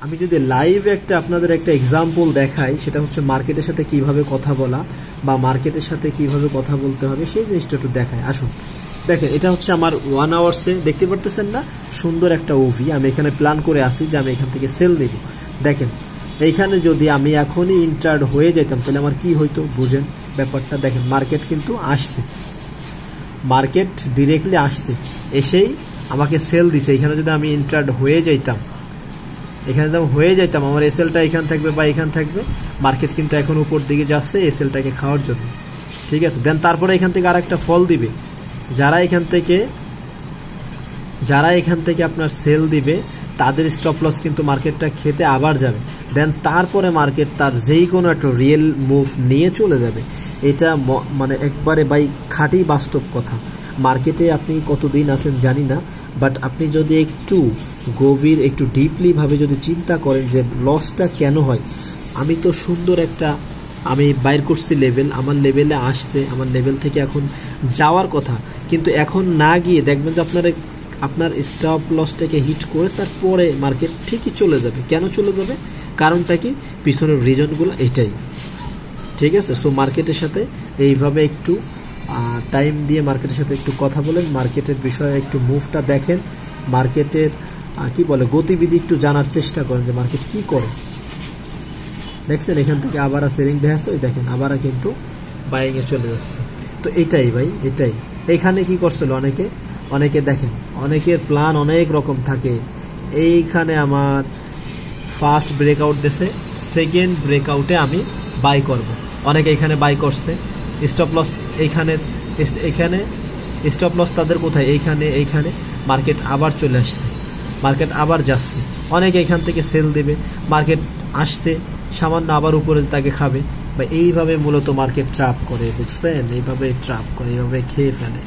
আমি যদি লাইভে আপনাদের একটা এক্সাম্পল দেখাই, সেটা হচ্ছে মার্কেটের সাথে কিভাবে কথা বলা বা মার্কেটের সাথে কিভাবে কথা বলতে হবে সেই জিনিসটা একটু দেখাই। আসুন দেখেন, এটা হচ্ছে আমার 1 আওয়ার্সে, দেখতে পারতেছেন না সুন্দর একটা ওভি। আমি এখানে প্ল্যান করে আসি যে আমি এখান থেকে সেল দেব। দেখেন এইখানে যদি আমি এখনই ইন্টার্ড হয়ে যেতাম তাহলে আমার কি হইতো বুঝেন ব্যাপারটা। দেখেন মার্কেট কিন্তু আসছে, মার্কেট ডিরেক্টলি আসছে, এসেই আমাকে সেল দিছে। এখানে যদি আমি ইন্টার্ড হয়ে যাইতাম, এখানে যদি হয়ে যাইতাম, আমার এসএলটা এখান থাকবে বা এখান থাকবে, মার্কেট কিন্তু এখন উপর দিকে যাচ্ছে এসএলটাকে খাওয়ার জন্য, ঠিক আছে। দেন তারপরে এখান থেকে আর একটা ফল দিবে, যারা এখান থেকে আপনার সেল দিবে তাদের স্টপ লস কিন্তু মার্কেটটা খেতে আবার যাবে। দেন তারপরে মার্কেট তার যেই কোনো একটা রিয়েল মুভ নিয়ে চলে যাবে। এটা মানে একবারে বাই খাঁটি বাস্তব কথা। মার্কেটে আপনি কতদিন আছেন জানি না, বাট আপনি যদি একটু গভীর, একটু ডিপলি ভাবে যদি চিন্তা করেন যে লসটা কেন হয়। আমি তো সুন্দর একটা আমি বাইর করছি লেভেল, আমার লেভেলে আসছে, আমার লেভেল থেকে এখন যাওয়ার কথা, কিন্তু এখন না গিয়ে দেখবেন যে আপনার স্টপ লসটাকে হিট করে তারপরে মার্কেট ঠিকই চলে যাবে। কেন চলে যাবে, কারণটা কি, পিছনের রিজনগুলো এটাই, ঠিক আছে। সো মার্কেটের সাথে এইভাবে একটু টাইম দিয়ে মার্কেটের সাথে একটু কথা বলেন, মার্কেটের বিষয়ে একটু মুভটা দেখেন, মার্কেটের কি বলে গতিবিধি একটু জানার চেষ্টা করেন যে মার্কেট কি করে। দেখছেন এখান থেকে আবার সেলিং দেখাচ্ছে, ওই দেখেন আবার কিন্তু বাইংয়ে চলে যাচ্ছে। তো এটাই ভাই, এটাই। এইখানে কি করছিল অনেকে দেখেন, অনেকের প্ল্যান অনেক রকম থাকে। এইখানে আমার ফার্স্ট ব্রেকআউট দিয়েছে, সেকেন্ড ব্রেকআউটে আমি বাই করব। অনেকে এখানে বাই করছে, স্টপ লস এখানে স্টপ লস তাদের কোথায়, এইখানে মার্কেট আবার চলে আসছে, মার্কেট আবার যাচ্ছে। অনেকে এখান থেকে সেল দেবে, মার্কেট আসছে সামান্য আবার উপরে তাকে খাবে। বা এইভাবে মূলত মার্কেট ট্র্যাপ করে, বুঝছেন, এইভাবে ট্র্যাপ করে, এইভাবে খেয়ে ফেলে।